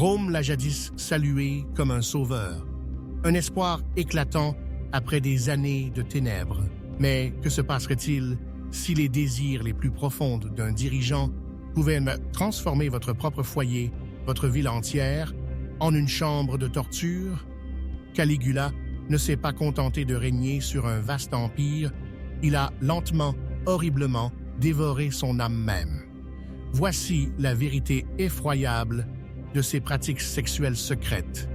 Rome l'a jadis salué comme un sauveur, un espoir éclatant après des années de ténèbres. Mais que se passerait-il si les désirs les plus profonds d'un dirigeant pouvaient transformer votre propre foyer, votre ville entière, en une chambre de torture? Caligula ne s'est pas contenté de régner sur un vaste empire, il a lentement, horriblement, dévoré son âme même. Voici la vérité effroyable de ces pratiques sexuelles secrètes,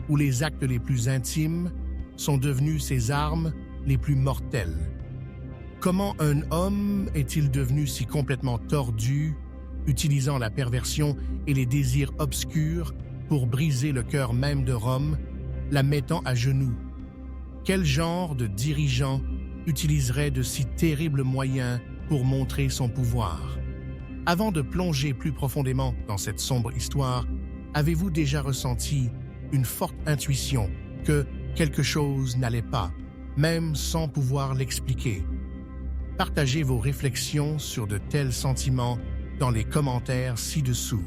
où les actes les plus intimes sont devenus ses armes les plus mortelles. Comment un homme est-il devenu si complètement tordu, utilisant la perversion et les désirs obscurs pour briser le cœur même de Rome, la mettant à genoux? Quel genre de dirigeant utiliserait de si terribles moyens pour montrer son pouvoir? Avant de plonger plus profondément dans cette sombre histoire, avez-vous déjà ressenti une forte intuition que quelque chose n'allait pas, même sans pouvoir l'expliquer? Partagez vos réflexions sur de tels sentiments dans les commentaires ci-dessous.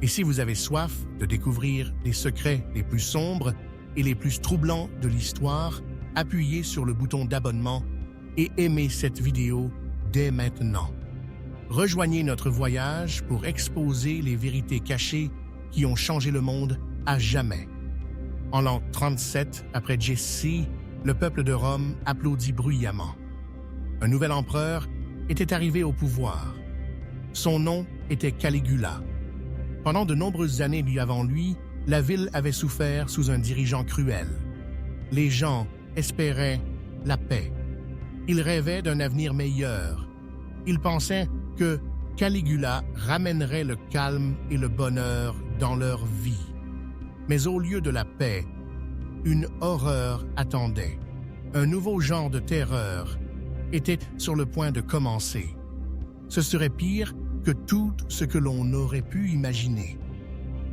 Et si vous avez soif de découvrir les secrets les plus sombres et les plus troublants de l'histoire, appuyez sur le bouton d'abonnement et aimez cette vidéo dès maintenant. Rejoignez notre voyage pour exposer les vérités cachées qui ont changé le monde à jamais. En l'an 37 après Jésus, le peuple de Rome applaudit bruyamment. Un nouvel empereur était arrivé au pouvoir. Son nom était Caligula. Pendant de nombreuses années avant lui, la ville avait souffert sous un dirigeant cruel. Les gens espéraient la paix. Ils rêvaient d'un avenir meilleur. Ils pensaient que Caligula ramènerait le calme et le bonheur dans leur vie. Mais au lieu de la paix, une horreur attendait. Un nouveau genre de terreur était sur le point de commencer. Ce serait pire que tout ce que l'on aurait pu imaginer.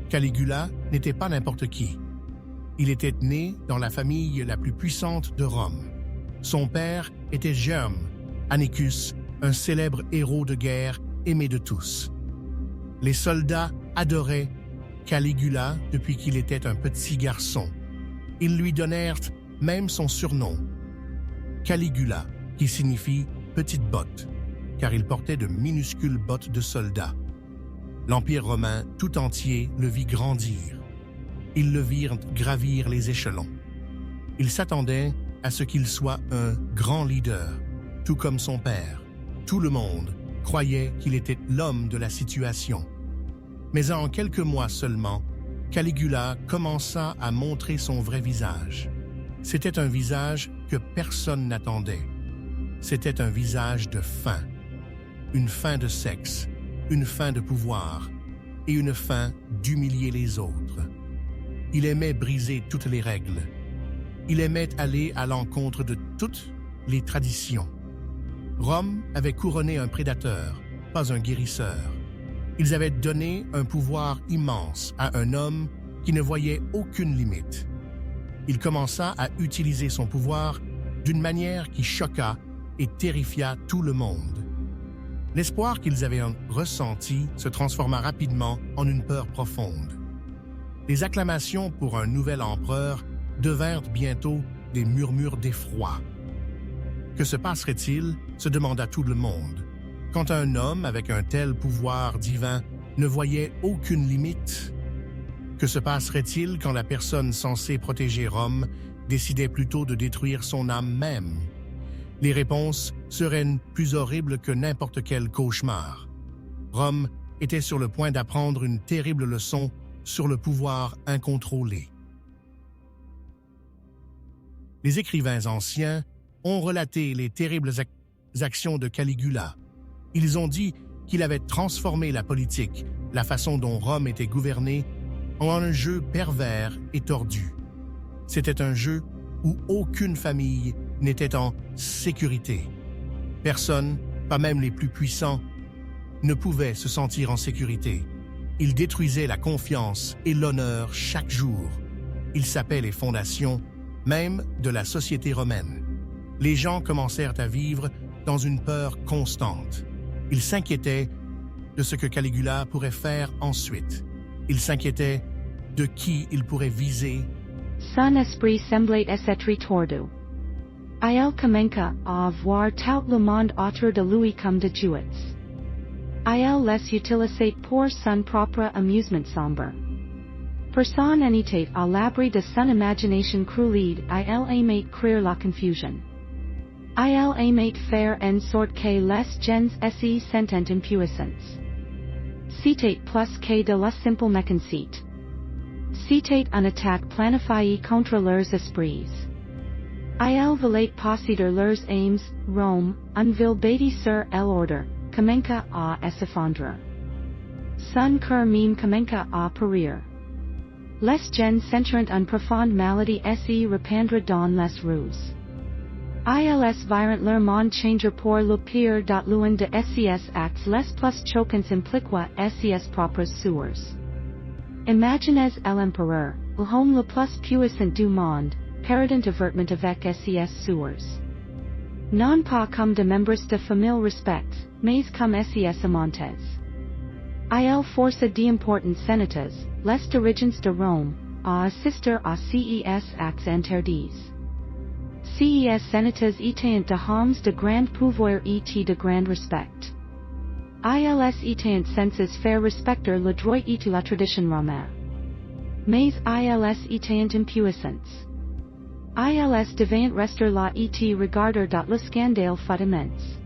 Caligula n'était pas n'importe qui. Il était né dans la famille la plus puissante de Rome. Son père était Germe, Annicus, un célèbre héros de guerre aimé de tous. Les soldats adoraient Caligula depuis qu'il était un petit garçon. Ils lui donnèrent même son surnom, Caligula, qui signifie « petite botte », car il portait de minuscules bottes de soldats. L'Empire romain tout entier le vit grandir. Ils le virent gravir les échelons. Ils s'attendaient à ce qu'il soit un grand leader, tout comme son père. Tout le monde croyait qu'il était l'homme de la situation. Mais en quelques mois seulement, Caligula commença à montrer son vrai visage. C'était un visage que personne n'attendait. C'était un visage de faim. Une faim de sexe, une faim de pouvoir et une faim d'humilier les autres. Il aimait briser toutes les règles. Il aimait aller à l'encontre de toutes les traditions. Rome avait couronné un prédateur, pas un guérisseur. Ils avaient donné un pouvoir immense à un homme qui ne voyait aucune limite. Il commença à utiliser son pouvoir d'une manière qui choqua et terrifia tout le monde. L'espoir qu'ils avaient ressenti se transforma rapidement en une peur profonde. Les acclamations pour un nouvel empereur devinrent bientôt des murmures d'effroi. Que se passerait-il, se demanda tout le monde, quand un homme avec un tel pouvoir divin ne voyait aucune limite? Que se passerait-il quand la personne censée protéger Rome décidait plutôt de détruire son âme même? Les réponses seraient plus horribles que n'importe quel cauchemar. Rome était sur le point d'apprendre une terrible leçon sur le pouvoir incontrôlé. Les écrivains anciens ont relaté les terribles actions de Caligula. Ils ont dit qu'il avait transformé la politique, la façon dont Rome était gouvernée, en un jeu pervers et tordu. C'était un jeu où aucune famille n'était en sécurité. Personne, pas même les plus puissants, ne pouvait se sentir en sécurité. Il détruisait la confiance et l'honneur chaque jour. Il sapait les fondations même de la société romaine. Les gens commencèrent à vivre dans une peur constante. Ils s'inquiétaient de ce que Caligula pourrait faire ensuite. Il s'inquiétait de qui il pourrait viser. Son esprit semblait s'être tordu. Il commença à voir tout le monde autour de lui comme de jouets. Il les utilisait pour son propre amusement sombre. Personne n'était à l'abri de son imagination cruelle. Il aimait créer la confusion. Il aimait faire en sorte que les gens se sentent impuissants. C'était plus que de la simple mécanique. C'était une attaque planifiée contre leurs esprits. Il voulait posséder leurs âmes. Rome, une ville bâtie sur l'ordre, commença à s'effondrer. Son cœur même commença à périr. Les gens sentirent une profonde maladie se répandre dans les rues. Ils virent leur monde changer pour le pire. L'un de ces actes les plus choquants impliqua ses propres sueurs. Imaginez l'empereur, l'homme le plus puissant du monde, perdant avertement avec ses sueurs. Non pas comme de membres de famille respects, mais comme ses amantes. Il força d'importants sénateurs, les dirigeants de Rome, à assister à ces actes interdits. Ces sénateurs étaient de hommes de grand pouvoir et de grand respect. Ils étaient censés faire respecter le droit et la tradition romaine. Mais ils étaient impuissants. Ils devaient rester là et regarder le scandale fut immense.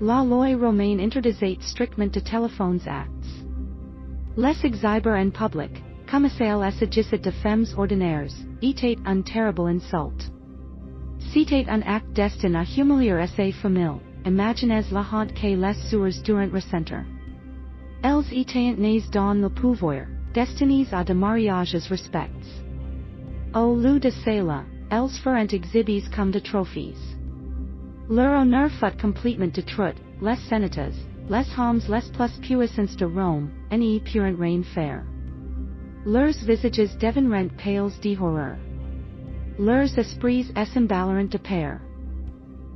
La loi romaine interdisait strictement de téléphones actes. Les exhibir en public, comme s'il s'agissait de femmes ordinaires, était un terrible insult. C'était un acte destiné à humilier ses familles. Imaginez la honte que les sueurs durant ressentir. Elles étaient nées dans le pouvoir, destinées à de mariages respects. Au lieu de cela, elles furent exhibies comme de trophies. Leur honneur fut complètement détruit. Les sénateurs, les hommes les plus puissants de Rome, n'y purent rien faire. Leurs visages devinrent pales d'horreur. Leurs esprits s'emballèrent de peur.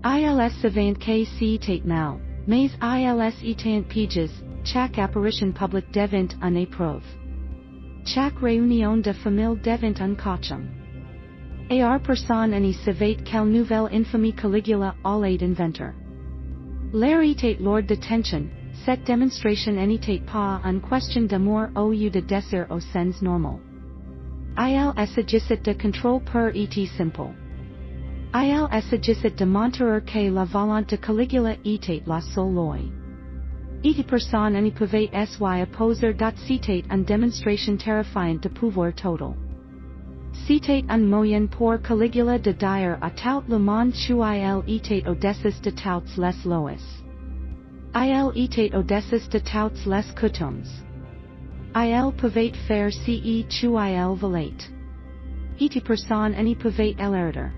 Ils savaient que c'était mal, mais ils étaient piégés. Chaque apparition publique devint une épreuve. Chaque réunion de famille devint un cauchemar. Et personne n'y savait quelle nouvelle infamie Caligula allait inventer. L'air était lourd de tension. Cette démonstration n'était pas une question d'amour au lieu de désir au sens normal. Il s'agissait de contrôle pur et simple. Il s'agissait de montrer que la volonté de Caligula était la seule loi. Et personne n'y pouvait s'y opposer. C'était une démonstration terrifiante de pouvoir total. C'était un moyen pour Caligula de dire à tout le monde qu'il était au-dessus de toutes les lois. Il était au-dessus de toutes les coutumes. Il pouvait faire ce qu'il voulait. Et personne n'y pouvait l'arrêter.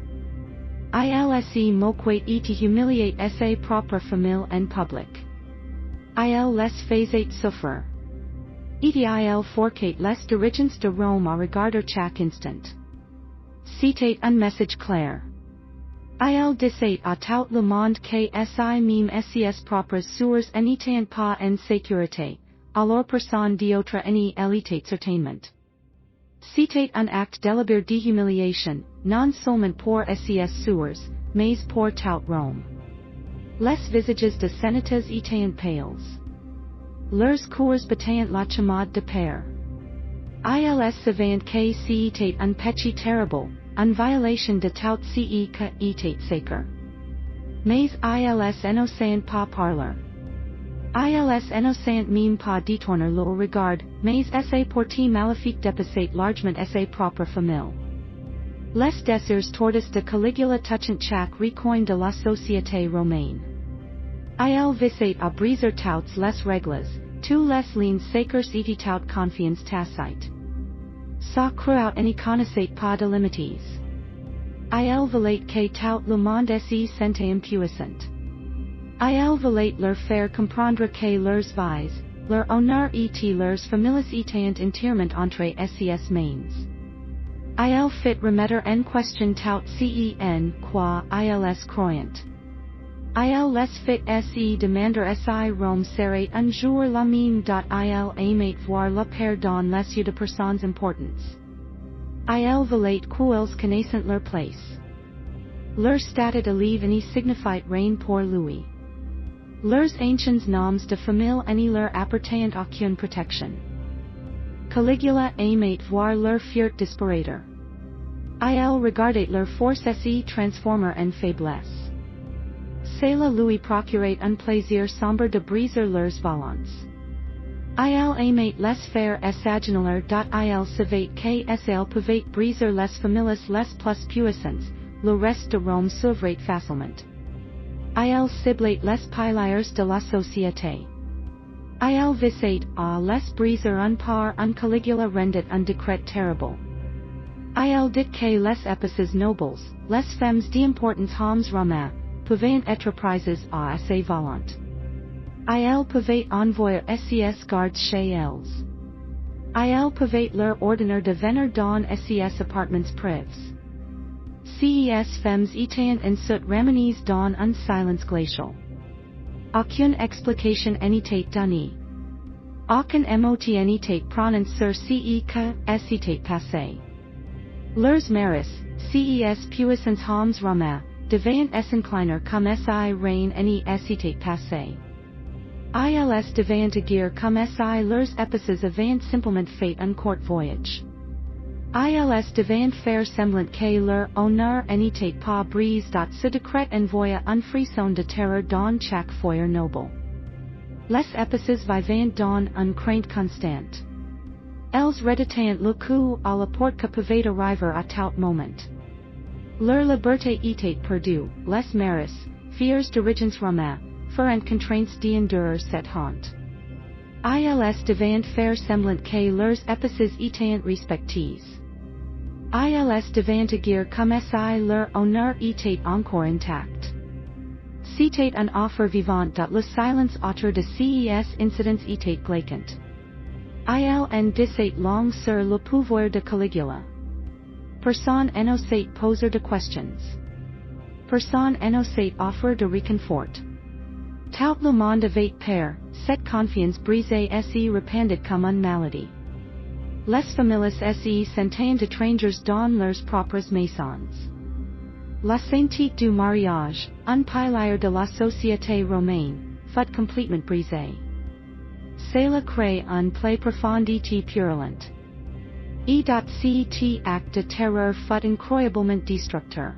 Il se moquait et humiliait ses propres familles en public. Il les faisait souffrir. Et il forçait les dirigeants de Rome à regarder chaque instant. C'était un message clair. Il disait à tout le monde que même ses propres sueurs n'étaient pas en sécurité, alors personne d'autre n'y était certainement. C'était un acte délibéré de humiliation, non seulement pour ses sueurs, mais pour tout Rome. Les visages de sénateurs étaient pales. Leurs cours battaient la chamade de peur. Ils savaient que c'était un péché terrible, une violation de tout ce qui était sacré. Mais ils n'osaient pas parler. Ils n'osaient même pas détourner le regard, mais ces portés maléfiques dépassaient largement ses propres familles. Les désirs tortus de Caligula touchant chaque recoin de la société romaine. Il visait à briser toutes les règles, tous les liens sacres et toute confiance tacite. Sa croix n'y connaissait pas de limites. Il voulait que tout le monde se sentait impuissant. Il voulait leur faire comprendre que leurs vies, leur honneur et leurs familles étaient entièrement entre ses mains. Il fit remettre en question tout ce en quoi ils croyaient. Il les fit se demander si Rome serait un jour la même. Il aimerait voir le père dans les yeux de personnes importantes. Il voulait qu'elles connaissent leur place. Leur statut élève n'y signifiait rien pour lui. Leurs anciens noms de famille n'y leur appartenaient aucune protection. Caligula aimait voir leur fiert disparaître. Il regardait leur force se transformer en faiblesse. Cela lui procurait un plaisir sombre de briser leurs volontés. Il aimait les faire s'aginaler. Il savait qu'elle pouvait briser les familles les plus puissantes, le reste de Rome s'ouvrait facilement. Il ciblait les piliers de la société. Il visait à les briser un par un. Caligula rendit un décret terrible. Il dit que les épices nobles, les femmes d'importance hommes romains, pouvaient être prises à ses volontés. Il pouvait envoyer ses gardes chez elles. Il pouvait leur ordonner de venir dans ses appartements privés. Ces femmes étaient ensuite ramenées dans un silence glacial. Aucune explication n'était donnée. Aucun mot n'était prononcé sur ce que s'était passé. Leurs maris, ces puissants hommes romains, devaient s'incliner comme si rien n'y s'était passé. Ils devaient agir comme si leurs épices avaient simplement fait un court voyage. Ils devaient faire semblant que leur honneur n'était pas brisé. Ce décret envoya un frisson de terreur dans chaque foyer noble. Les épices vivaient dans une crainte constante. Elles reditaient le coup à la porte que pouvait arriver à tout moment. Leur liberté était perdue. Les maris, fiers dirigeants romains, furent contraints d'endurer cette honte. Ils devaient faire semblant que leurs épices étaient respectées. Ils devaient agir comme si leur honneur était encore intact. C'était un offre vivant. Le silence autour de ces incidents était glaçant. Il en disait long sur le pouvoir de Caligula. Personne n'osait poser de questions. Personne n'osait offrir de réconfort. Tout le monde avait peur. Cette confiance brisée se répandait comme une maladie. Les familles se sentaient étrangères dans leurs propres maisons. La sainteté du mariage, un pilier de la société romaine, fut complètement brisée. Cela crée un plaie profondément purulente. Cet acte de terreur fut incroyablement destructeur.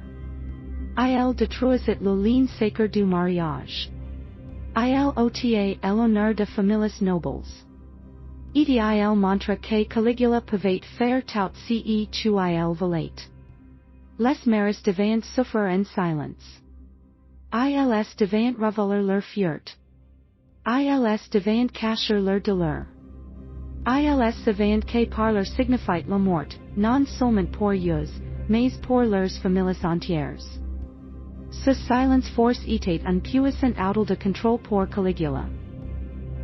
Il détruisit le lien sacré du mariage. Il ôtait l'honneur de familles nobles. Et il montra que Caligula pouvait faire tout ce que il voulait. Les maris devaient souffrir en silence. Ils devaient reveler leur fierté. Ils devaient cacher leur douleur. Ils savaient que parler signifiait la mort, non seulement pour eux, mais pour leurs familles entières. Ce silence force était un puissant outil de contrôle pour Caligula.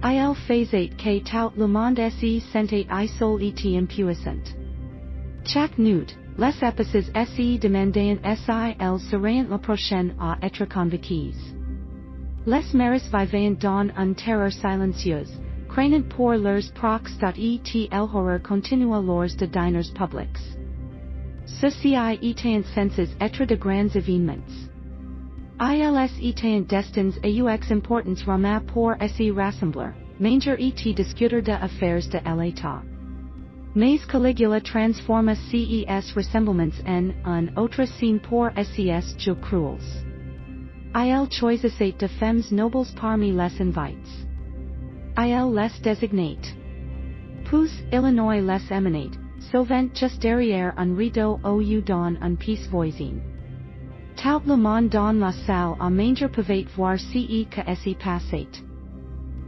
Il faisait que tout le monde se sentait isolé et impuissant. Chaque nuit, les épices se demandaient si elles seraient la prochaine à être convoquées. Les maris vivaient dans une terreur silencieuse, craignant pour leurs proches et l'horreur continue lors de dîners publics. Ceux-ci étaient censés être de grands événements. Ils étaient destinés à ux importance romains pour se rassembler, manger et discuter de affaires de l'État. Mais Caligula transforma ces rassemblements en un autre scène pour ses jeux cruels. Il choisissait de femmes nobles parmi les invités. Il les désignait. Puis Illinois les émanait, souvent juste derrière un rideau ou dans un pièce voisine. Tout le monde dans la salle à manger pouvait voir ce que s'y passait.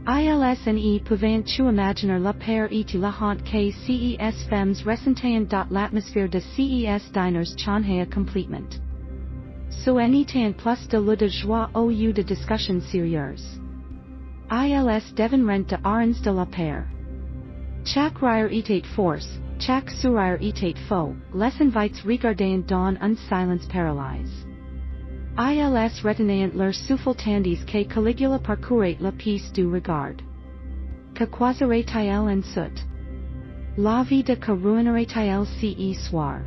Ils pouvaient imaginer la peur et la honte que ces femmes ressentaient. L'atmosphère de ces diners changeait complètement. Ce n'était plus de lieu de joie au lieu de discussions sérieuses. Ils devinrent de arènes de la peur. Chaque rire était force, chaque sourire était faux. Les invités regardaient dans un silence paralysé. Ils retenayant leur souffle tandis que Caligula parcourait la pièce du regard. Que quasirait-il ensuite? La vie de que ruinerait-il ce soir?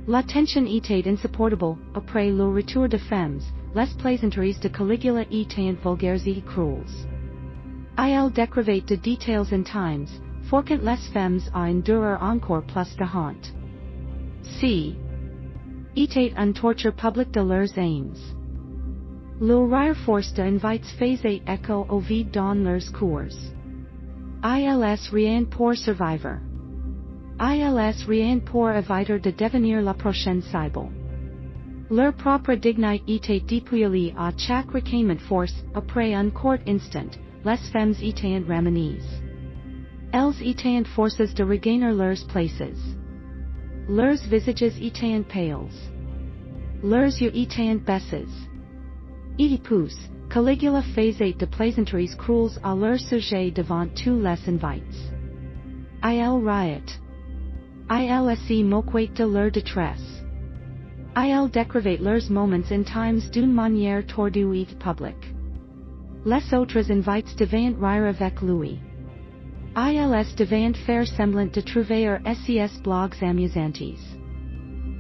La tension était insupportable, après le retour de femmes, les plaisanteries de Caligula étaient vulgaires et cruels. Il décrivait de détails intimes, forquant les femmes à endurer encore plus de honte. C. Était un torture public de leurs aims. Le rire force de invites faisait écho au vide dans leurs cours. Ils rien pour survivre. Ils rien pour éviter de devenir la prochaine cible. Leur propre dignité était dépouillée à chaque requément force, après un court instant, les femmes étaient ramenées. Elles étaient forcées de regagner leurs places. Leurs visages étaient pâles. Leurs yeux étaient baissés. Et pousse, Caligula faisait de plaisanteries cruelles à leur sujet devant tous les invités. Il riait. Il se moquait de leur détresse. Il décrivait leurs moments intimes d'une manière tordue et publique. Les autres invités devaient rire avec lui. Ils devaient faire semblant de trouver ses blogs amusantes.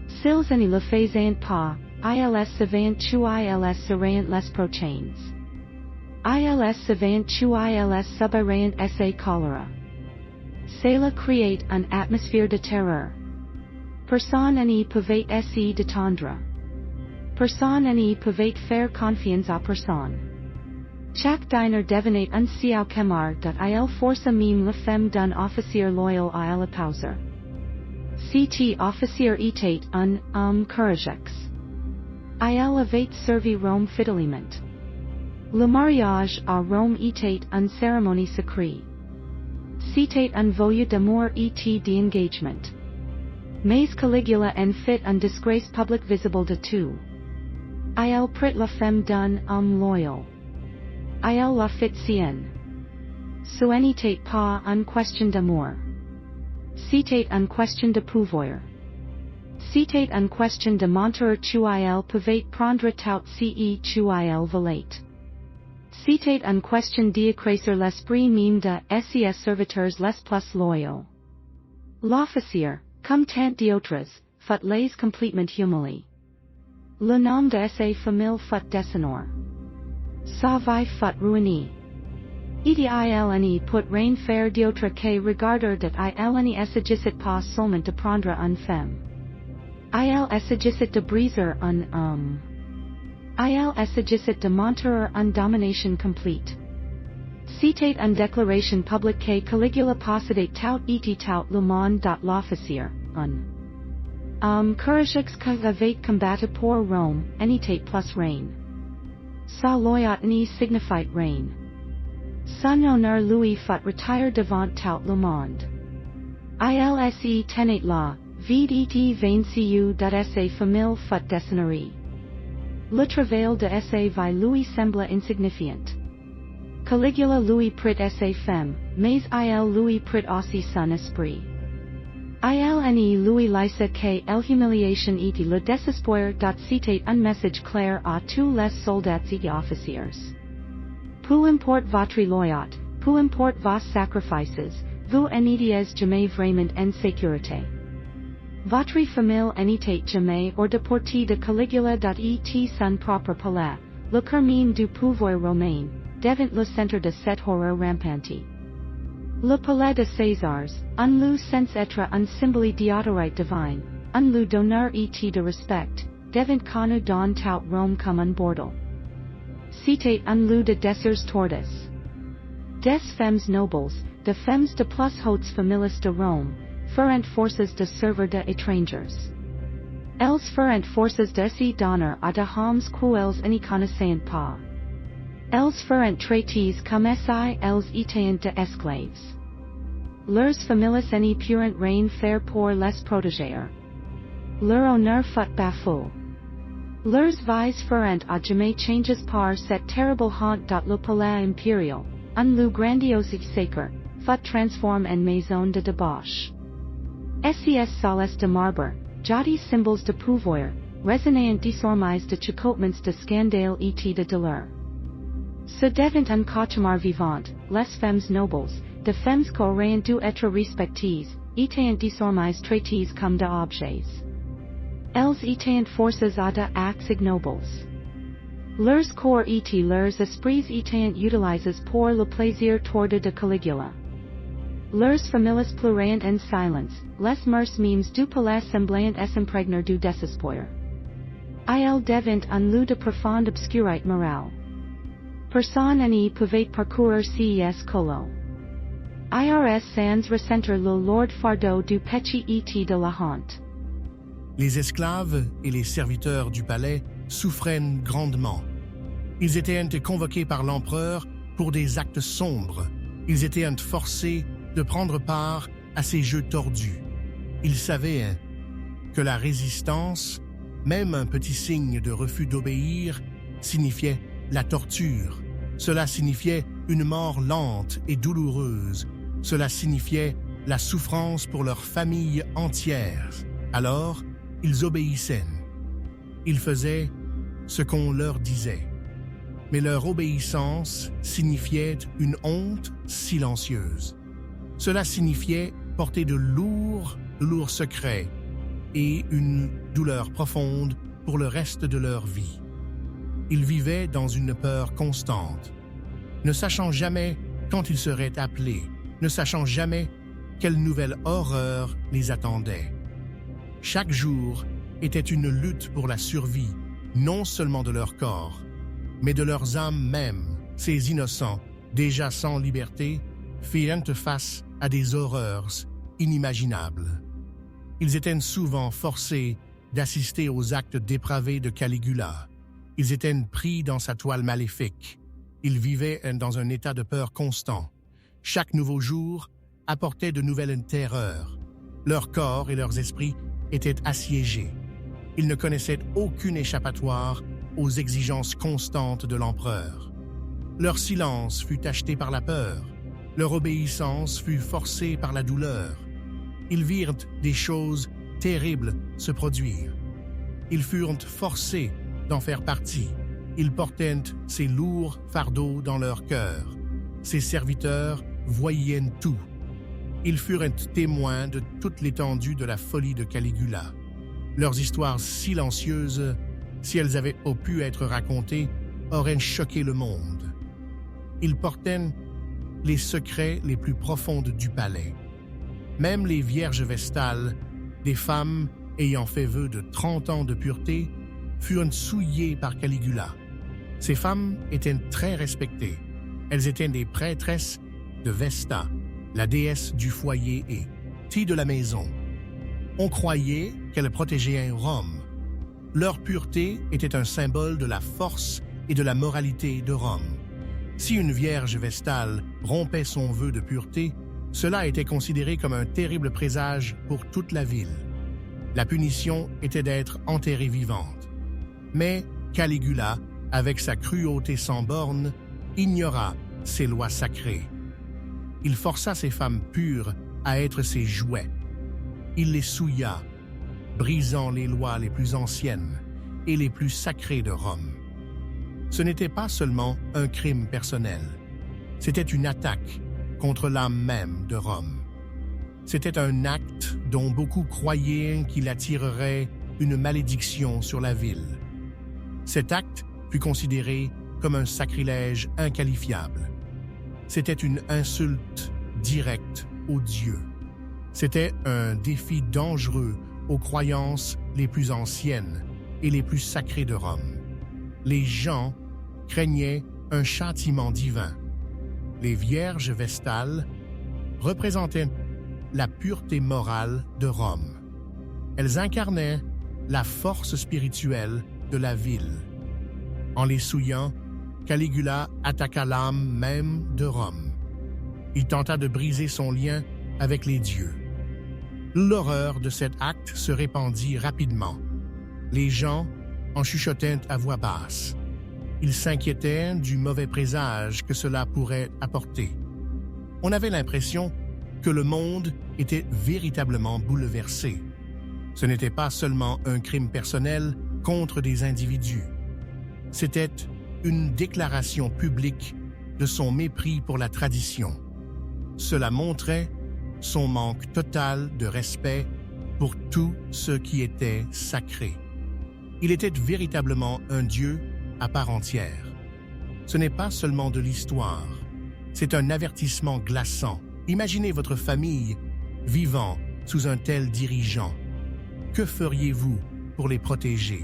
S'ils ne le faisaient pas, ils savaient où ils seraient les prochains. Ils savaient où ils subiraient sa choléra. Cela créait une atmosphère de terreur. Personne ne pouvait se détendre. Personne ne pouvait faire confiance à personne. Chaque dîner devenait un siau camar dat il força même la femme d'un officier loyal à la pauser. Cet officier était un homme courageux. Il avait servi Rome fidèlement. Le mariage à Rome était une cérémonie sacrée. C'était un voeu d'amour et d'engagement. Mais Caligula en fit une disgrace publique visible de tout. Il prit la femme d'un homme loyal. Il la fit sienne. Ce n'était pas une question d'amour. C'était une question de pouvoir. C'était une question de montrer qu'il pouvait prendre tout ce qu'il voulait. C'était une question d'accroître l'esprit même de ses serviteurs les plus loyaux. L'officier, comme tant d'autres, fut les complètement humilié. Le nom de sa famille fut deshonor. Sa vie fut ruinée. Il ne put rien faire d'autre que regarder dat il ne s'agissait pas seulement de prendre une femme. Il s'agissait de briser un homme. Il s'agissait de montrer une domination complète. C'était une déclaration publique que Caligula possédait tout et tout le monde dont l'officier, un courageux qui avait combattu pour Rome, n'était plus reine. Sa loyauté signifiait reine. Son honneur lui fut retiré devant tout le monde. Il se tenait là, vide et vaincu dat sa famille fut déshonorée. Le travail de sa vie lui sembla insignifiant. Caligula lui prit sa femme, mais il lui prit aussi son esprit. Il ne lui laissa que l'humiliation et le désespoir dont c'était un message clair à tous les soldats et officiers. Peu importe votre loyauté, peu importe vos sacrifices, vous n'étiez jamais vraiment en sécurité. Votre famille n'était jamais hors de portée de Caligula et son propre palais, le cœur même du pouvoir romain, devant le centre de cette horreur rampante. Le palais de Césars, un lieu sans être un symbole d'autorité divine, un lieu d'honneur et de respect, devant connu dans tout Rome comme un bordel. C'était un lieu de désirs tordes. Des femmes nobles, de femmes de plus hautes familles de Rome, furent forces de servir de étrangers. Elles furent forces de se donner à de hommes qu'elles ne connaissaient pas. Elles furent traitées comme si elles étaient de esclaves. Leurs familles ne purent rien faire pour les protéger. Leur honneur fut bafoué. Leurs vies furent à jamais changées par cette terrible honte dont le palais impérial, un lieu grandiose et sacré, fut transformé en maison de débauche. Ses salles de marbre, jadis symboles de pouvoir, resonant désormais de chocotments de scandale et de douleur. Ce devint un cauchemar vivant, les femmes nobles, de femmes qu'auraient dû être respectées, étant désormais traitées comme des objets. Elles étaient forcées à des actes ignobles. Leurs corps et leurs esprits étaient utilisés pour le plaisir tordu de Caligula. Leurs familles pleurant en silence, les mers mêmes du palais semblant s'imprégner du désespoir. Il devint un lieu de profonde obscurité morale. Personne n'y pouvait parcourir ces colos. IRS sans ressentir le lourd fardeau du péché et de la honte. Les esclaves et les serviteurs du palais souffraient grandement. Ils étaient convoqués par l'empereur pour des actes sombres. Ils étaient forcés de prendre part à ces jeux tordus. Ils savaient que la résistance, même un petit signe de refus d'obéir, signifiait la torture. Cela signifiait une mort lente et douloureuse. Cela signifiait la souffrance pour leur famille entière. Alors, ils obéissaient. Ils faisaient ce qu'on leur disait. Mais leur obéissance signifiait une honte silencieuse. Cela signifiait porter de lourds secrets et une douleur profonde pour le reste de leur vie. Ils vivaient dans une peur constante, ne sachant jamais quand ils seraient appelés, ne sachant jamais quelle nouvelle horreur les attendait. Chaque jour était une lutte pour la survie, non seulement de leur corps, mais de leurs âmes mêmes. Ces innocents, déjà sans liberté, firent face à des horreurs inimaginables. Ils étaient souvent forcés d'assister aux actes dépravés de Caligula. Ils étaient pris dans sa toile maléfique. Ils vivaient dans un état de peur constant. Chaque nouveau jour apportait de nouvelles terreurs. Leur corps et leurs esprits étaient assiégés. Ils ne connaissaient aucune échappatoire aux exigences constantes de l'empereur. Leur silence fut tacheté par la peur. Leur obéissance fut forcée par la douleur. Ils virent des choses terribles se produire. Ils furent forcés d'en faire partie. Ils portaient ces lourds fardeaux dans leur cœur. Ces serviteurs voyaient tout. Ils furent témoins de toute l'étendue de la folie de Caligula. Leurs histoires silencieuses, si elles avaient pu être racontées, auraient choqué le monde. Ils portaient les secrets les plus profonds du palais. Même les vierges vestales, des femmes ayant fait vœu de 30 ans de pureté, furent souillées par Caligula. Ces femmes étaient très respectées. Elles étaient des prêtresses de Vesta, la déesse du foyer et de la maison. On croyait qu'elles protégeaient Rome. Leur pureté était un symbole de la force et de la moralité de Rome. Si une vierge vestale rompait son vœu de pureté, cela était considéré comme un terrible présage pour toute la ville. La punition était d'être enterrée vivante. Mais Caligula, avec sa cruauté sans bornes, ignora ces lois sacrées. Il força ces femmes pures à être ses jouets. Il les souilla, brisant les lois les plus anciennes et les plus sacrées de Rome. Ce n'était pas seulement un crime personnel, c'était une attaque contre l'âme même de Rome. C'était un acte dont beaucoup croyaient qu'il attirerait une malédiction sur la ville. Cet acte fut considéré comme un sacrilège inqualifiable. C'était une insulte directe aux dieux. C'était un défi dangereux aux croyances les plus anciennes et les plus sacrées de Rome. Les gens craignaient un châtiment divin. Les vierges vestales représentaient la pureté morale de Rome. Elles incarnaient la force spirituelle de la ville. En les souillant, Caligula attaqua l'âme même de Rome. Il tenta de briser son lien avec les dieux. L'horreur de cet acte se répandit rapidement. Les gens en chuchotaient à voix basse. Ils s'inquiétaient du mauvais présage que cela pourrait apporter. On avait l'impression que le monde était véritablement bouleversé. Ce n'était pas seulement un crime personnel contre des individus. C'était une déclaration publique de son mépris pour la tradition. Cela montrait son manque total de respect pour tout ce qui était sacré. Il était véritablement un dieu à part entière. Ce n'est pas seulement de l'histoire, c'est un avertissement glaçant. Imaginez votre famille vivant sous un tel dirigeant. Que feriez-vous pour les protéger?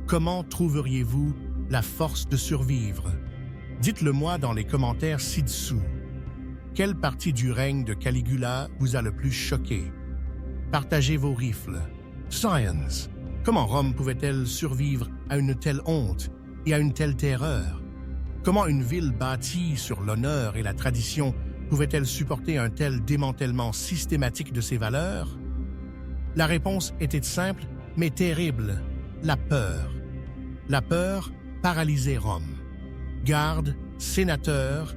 Comment trouveriez-vous la force de survivre? Dites-le-moi dans les commentaires ci-dessous. Quelle partie du règne de Caligula vous a le plus choqué? Partagez vos rifles. Science. Comment Rome pouvait-elle survivre à une telle honte et à une telle terreur? Comment une ville bâtie sur l'honneur et la tradition pouvait-elle supporter un tel démantèlement systématique de ses valeurs? La réponse était simple, mais terrible. La peur. La peur paralysait Rome. Gardes, sénateurs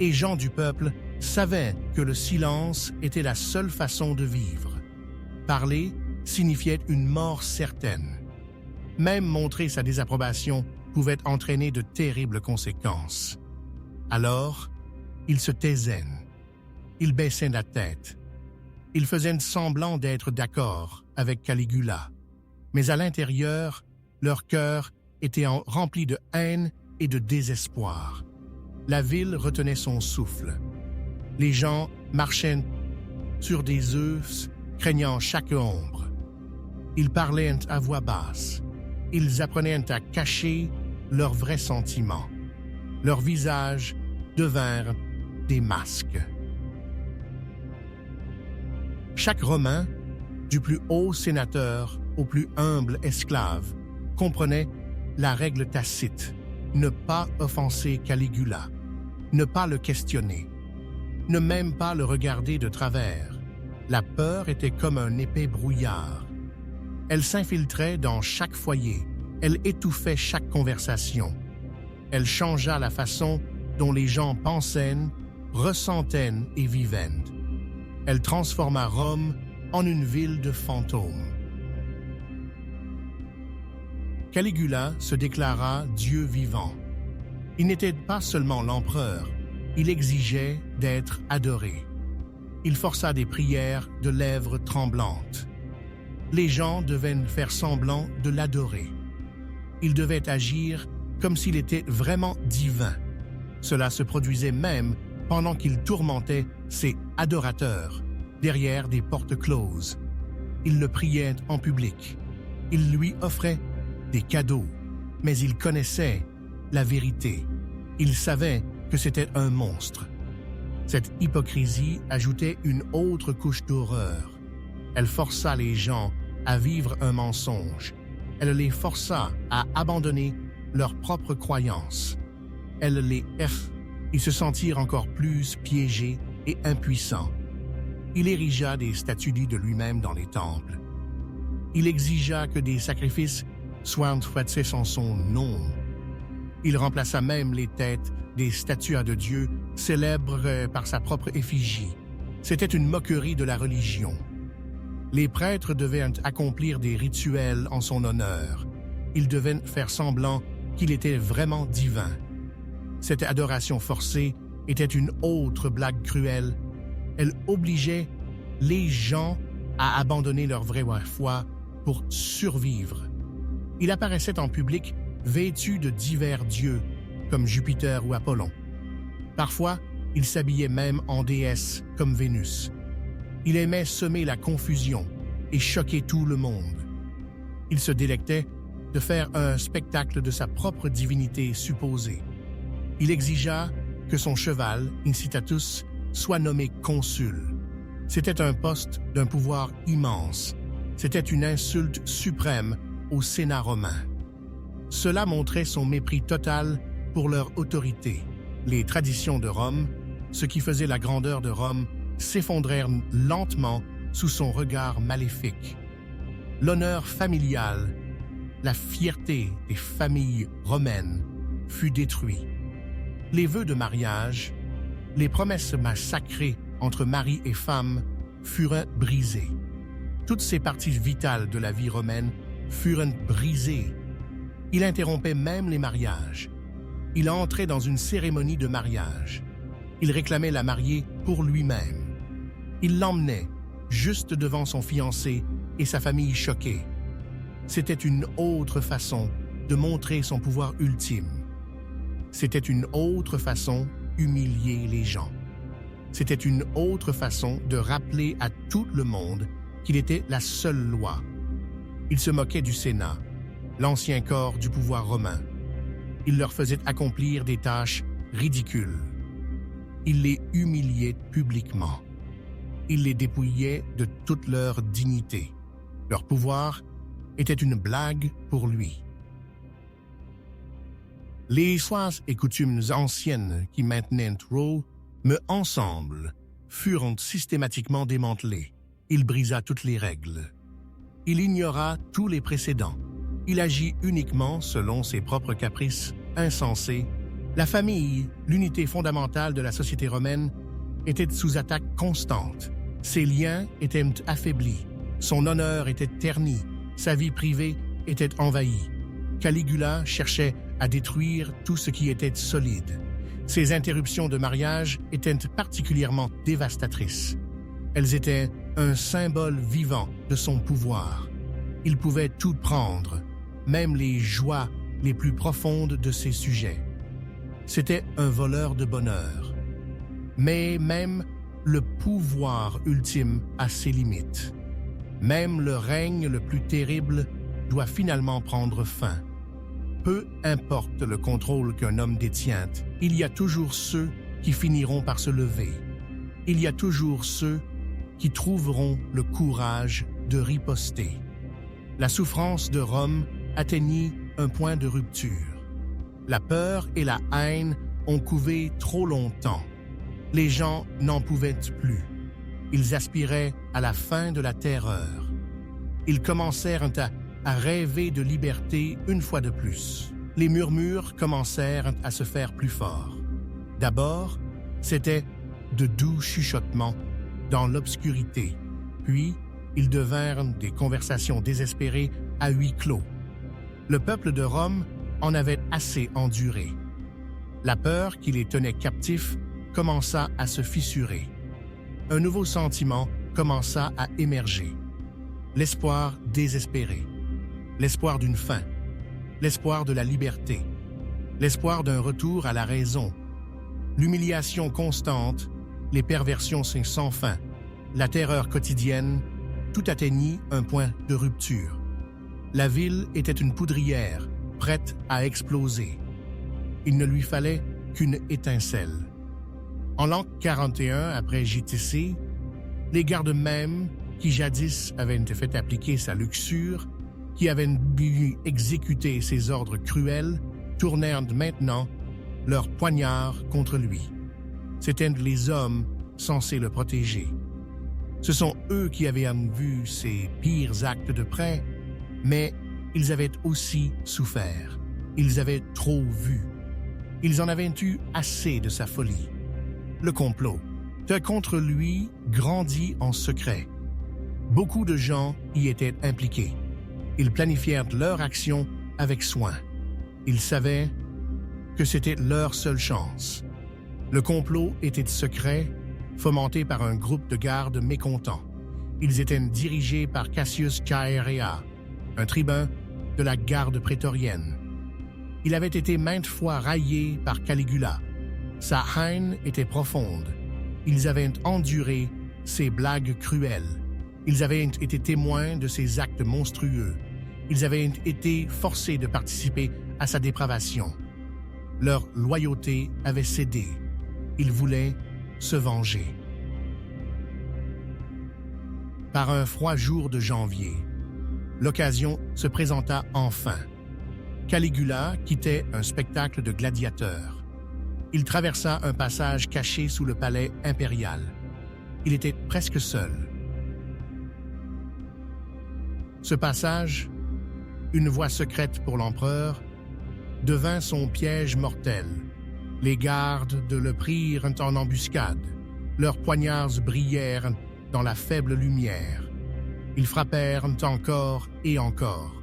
et gens du peuple savaient que le silence était la seule façon de vivre. Parler signifiait une mort certaine. Même montrer sa désapprobation pouvait entraîner de terribles conséquences. Alors, ils se taisaient. Ils baissaient la tête. Ils faisaient semblant d'être d'accord avec Caligula. Mais à l'intérieur, leur cœur était rempli de haine et de désespoir. La ville retenait son souffle. Les gens marchaient sur des œufs, craignant chaque ombre. Ils parlaient à voix basse. Ils apprenaient à cacher leurs vrais sentiments. Leurs visages devinrent des masques. Chaque Romain, du plus haut sénateur au plus humble esclave, comprenait la règle tacite: ne pas offenser Caligula, ne pas le questionner, ne même pas le regarder de travers. La peur était comme un épais brouillard. Elle s'infiltrait dans chaque foyer, elle étouffait chaque conversation. Elle changea la façon dont les gens pensaient, ressentaient et vivaient. Elle transforma Rome en une ville de fantômes. Caligula se déclara Dieu vivant. Il n'était pas seulement l'empereur, il exigeait d'être adoré. Il força des prières de lèvres tremblantes. Les gens devaient faire semblant de l'adorer. Il devait agir comme s'il était vraiment divin. Cela se produisait même pendant qu'il tourmentait ses adorateurs derrière des portes closes. Il le priait en public. Il lui offrait des cadeaux, mais il connaissait la vérité. Il savait que c'était un monstre. Cette hypocrisie ajoutait une autre couche d'horreur. Elle força les gens à vivre un mensonge. Elle les força à abandonner leurs propres croyances. Elle les ils se sentirent encore plus piégés et impuissants. Il érigea des statues de lui-même dans les temples. Il exigea que des sacrifices soient faits en son nom. Il remplaça même les têtes des statues de Dieu célèbres par sa propre effigie. C'était une moquerie de la religion. Les prêtres devaient accomplir des rituels en son honneur. Ils devaient faire semblant qu'il était vraiment divin. Cette adoration forcée était une autre blague cruelle. Elle obligeait les gens à abandonner leur vraie foi pour survivre. Il apparaissait en public vêtu de divers dieux, comme Jupiter ou Apollon. Parfois, il s'habillait même en déesse, comme Vénus. Il aimait semer la confusion et choquer tout le monde. Il se délectait de faire un spectacle de sa propre divinité supposée. Il exigea que son cheval, Incitatus, soit nommé consul. C'était un poste d'un pouvoir immense. C'était une insulte suprême au Sénat romain. Cela montrait son mépris total pour leur autorité. Les traditions de Rome, ce qui faisait la grandeur de Rome, s'effondrèrent lentement sous son regard maléfique. L'honneur familial, la fierté des familles romaines fut détruit. Les vœux de mariage, les promesses sacrées entre mari et femme furent brisées. Toutes ces parties vitales de la vie romaine furent brisées Il interrompait même les mariages. Il entrait dans une cérémonie de mariage. Il réclamait la mariée pour lui-même. Il l'emmenait juste devant son fiancé et sa famille choquée. C'était une autre façon de montrer son pouvoir ultime. C'était une autre façon d'humilier les gens. C'était une autre façon de rappeler à tout le monde qu'il était la seule loi. Il se moquait du Sénat, l'ancien corps du pouvoir romain. Il leur faisait accomplir des tâches ridicules. Il les humiliait publiquement. Il les dépouillait de toute leur dignité. Leur pouvoir était une blague pour lui. Les histoires et coutumes anciennes qui maintenaient Rome, mais ensemble, furent systématiquement démantelées. Il brisa toutes les règles. Il ignora tous les précédents. Il agit uniquement selon ses propres caprices insensés. La famille, l'unité fondamentale de la société romaine, était sous attaque constante. Ses liens étaient affaiblis. Son honneur était terni. Sa vie privée était envahie. Caligula cherchait à détruire tout ce qui était solide. Ses interruptions de mariage étaient particulièrement dévastatrices. Elles étaient un symbole vivant de son pouvoir. Il pouvait tout prendre, même les joies les plus profondes de ses sujets. C'était un voleur de bonheur. Mais même le pouvoir ultime a ses limites. Même le règne le plus terrible doit finalement prendre fin. Peu importe le contrôle qu'un homme détient, il y a toujours ceux qui finiront par se lever. Il y a toujours ceux qui trouveront le courage de riposter. La souffrance de Rome atteignit un point de rupture. La peur et la haine ont couvé trop longtemps. Les gens n'en pouvaient plus. Ils aspiraient à la fin de la terreur. Ils commencèrent à rêver de liberté une fois de plus. Les murmures commencèrent à se faire plus forts. D'abord, c'était de doux chuchotements dans l'obscurité. Puis, ils devinrent des conversations désespérées à huis clos. Le peuple de Rome en avait assez enduré. La peur qui les tenait captifs commença à se fissurer. Un nouveau sentiment commença à émerger. L'espoir désespéré. L'espoir d'une fin. L'espoir de la liberté. L'espoir d'un retour à la raison. L'humiliation constante, les perversions sans fin, la terreur quotidienne, tout atteignit un point de rupture. La ville était une poudrière, prête à exploser. Il ne lui fallait qu'une étincelle. En l'an 41 après JTC, les gardes mêmes, qui jadis avaient été fait appliquer sa luxure, qui avaient dû exécuter ses ordres cruels, tournèrent maintenant leurs poignards contre lui. C'étaient les hommes censés le protéger. Ce sont eux qui avaient vu ses pires actes de près, mais ils avaient aussi souffert. Ils avaient trop vu. Ils en avaient eu assez de sa folie. Le complot contre lui grandit en secret. Beaucoup de gens y étaient impliqués. Ils planifièrent leur action avec soin. Ils savaient que c'était leur seule chance. Le complot était secret, fomenté par un groupe de gardes mécontents. Ils étaient dirigés par Cassius Chaerea, un tribun de la garde prétorienne. Il avait été maintes fois raillé par Caligula. Sa haine était profonde. Ils avaient enduré ses blagues cruelles. Ils avaient été témoins de ses actes monstrueux. Ils avaient été forcés de participer à sa dépravation. Leur loyauté avait cédé. Ils voulaient se venger. Par un froid jour de janvier, l'occasion se présenta enfin. Caligula quittait un spectacle de gladiateurs. Il traversa un passage caché sous le palais impérial. Il était presque seul. Ce passage, une voie secrète pour l'empereur, devint son piège mortel. Les gardes le prirent en embuscade. Leurs poignards brillèrent dans la faible lumière. Ils frappèrent encore et encore.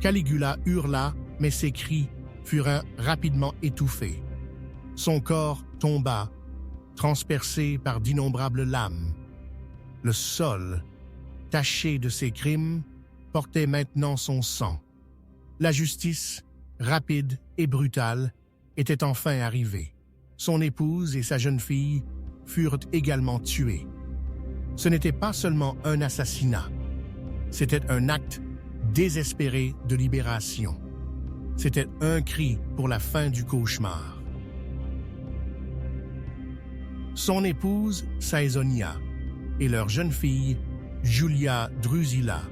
Caligula hurla mais ses cris furent rapidement étouffés. Son corps tomba, transpercé par d'innombrables lames. Le sol, taché de ses crimes, portait maintenant son sang. La justice, rapide et brutale, était enfin arrivée. Son épouse et sa jeune fille furent également tuées. Ce n'était pas seulement un assassinat, c'était un acte désespéré de libération. C'était un cri pour la fin du cauchemar. Son épouse, Caesonia, et leur jeune fille, Julia Drusilla,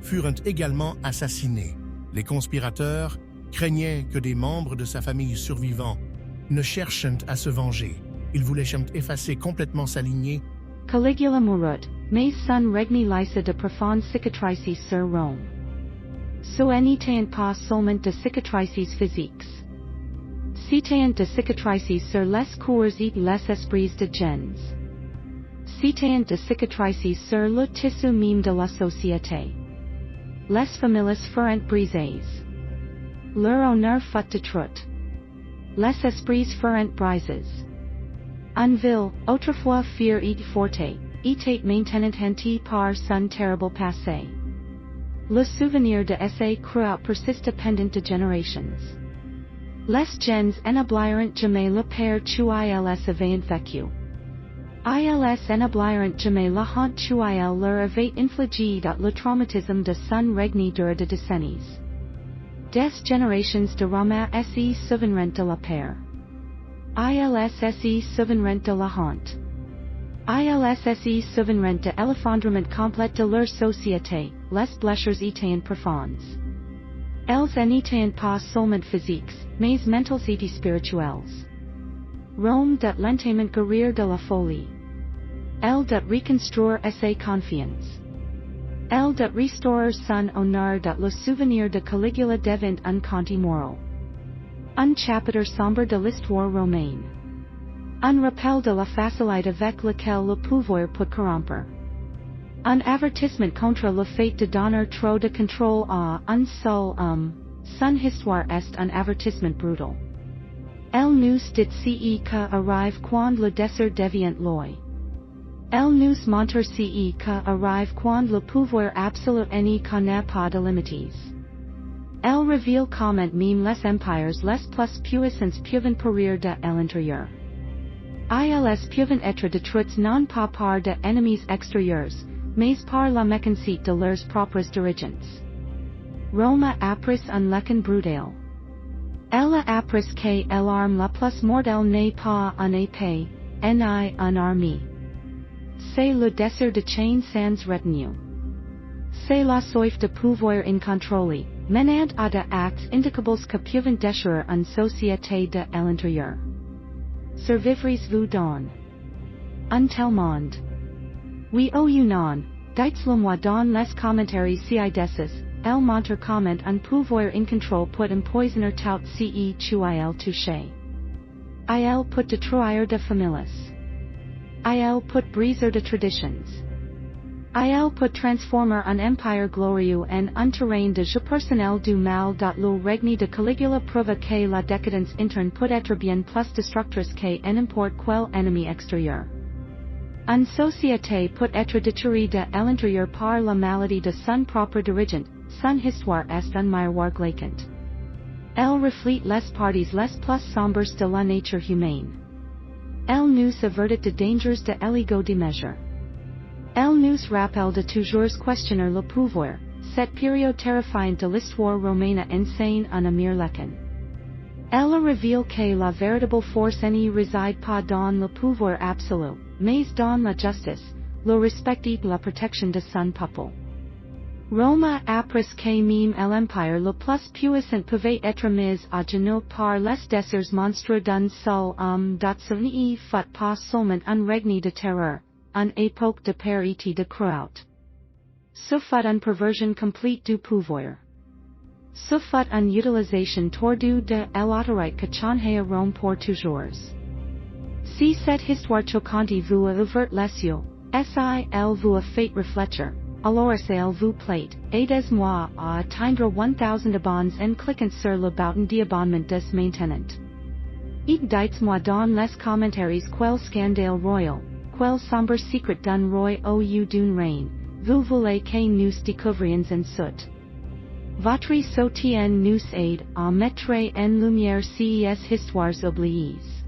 furent également assassinés. Les conspirateurs craignaient que des membres de sa famille survivants ne cherchent à se venger. Ils voulaient effacer complètement sa lignée. Caligula mourut, mais son regni lysa de profondes cicatrices sur Rome. So n'était pas seulement de cicatrices physiques. C'étaient de cicatrices sur les cours et les esprits de gens. C'étaient de cicatrices sur le tissu même de la société. Les familles furent brisées. Leur honneur fut détruit. Les esprits furent brisés. Une ville, autrefois fière et forte, était maintenant hantie par son terrible passé. Le souvenir de ces cruauts persiste pendant de générations. Les gens n'oublieront jamais le père qu'ils avaient vécu. Ils n'oublieront jamais la honte qu'ils leur avaient infligée et le traumatisme de son règne durant des décennies. Des générations de Romains se souviendront de la peur. Ils se souviendront de la honte. Ils se souviendront de l'effondrement complet de leur société, les blessures étaient profondes. Elles n'étaient pas seulement physiques, mais mentales et spirituelles. Rome dat lentement guérir de la folie. Elle dat reconstruire sa confiance. Elle dat restaurer son honneur dat le souvenir de Caligula devint un conte moral. Un chapitre sombre de l'histoire romaine. Un rappel de la facilité avec laquelle le pouvoir peut corrompre. Un avertissement contre le fait de donner trop de contrôle à un seul homme. Son histoire est un avertissement brutal. Elle nous dit ce que arrive quand le désir devient loi. Elle nous montre ce que arrive quand le pouvoir absolu ne connaît pas de limites. Elle révèle comment même les empires les plus puissants peuvent périr de l'intérieur. Ils peuvent être détruits non pas par des ennemis extérieurs, mais par la méchanceté de leurs propres dirigeants. Rome a appris un leçon brutal. Elle a appris que l'arme la plus mortelle n'est pas une épée, ni une armée. C'est le désir de chaîne sans retenue. C'est la soif de pouvoir incontrôlée, menant à des actes indicables que peuvent déchirer une société de l'intérieur. Survivrez-vous dans un tel monde? Oui ou non, dites-le-moi dans les commentaires si ideces, elle montre comment un pouvoir incontrôlé peut empoisonner tout ce qu'il touche. Il peut détruire de familles. Il peut briser de traditions. Il peut transformer un empire glorieux en un terrain de jeu personnel du mal. Le règne de Caligula prouve que la décadence interne peut être bien plus destructrice que n'importe quel ennemi extérieur. Une société peut être détruite de l'intérieur par la maladie de son propre dirigeant. Son histoire est un miroir glaçant. Elle reflète les parties les plus sombres de la nature humaine. Elle nous avertit de dangers de l'ego démesuré. Elle nous rappelle de toujours questionner le pouvoir. Cette période terrifiante de l'histoire romaine enseigne un amir leçon. Elle révèle que la véritable force ne réside pas dans le pouvoir absolu, mais dans la justice, le respect et la protection de son peuple. Rome a appris que même l'empire le plus puissant pouvait être mis à genoux par les désirs monstrueux d'un seul homme. Ce n'est pas seulement un règne de terreur, une époque de peur et de cruauté. Ce fut une perversion complète du pouvoir. Ce fut une utilisation tordue de l'autorité que changeait Rome pour toujours. Si cette histoire choquante vous a ouvert les yeux, elle vous a fait réfléchir, Alors s'il vous plaît, aidez-moi à atteindre 1000 abonnés en cliquant sur le bouton d'abonnement des maintenant. Et dites-moi dans les commentaires quel scandale royal, quel sombre secret d'un roi ou d'une reine, vous voulez que nous découvrions ensuite. Votre soutien nous aide à mettre en lumière ces histoires oubliées.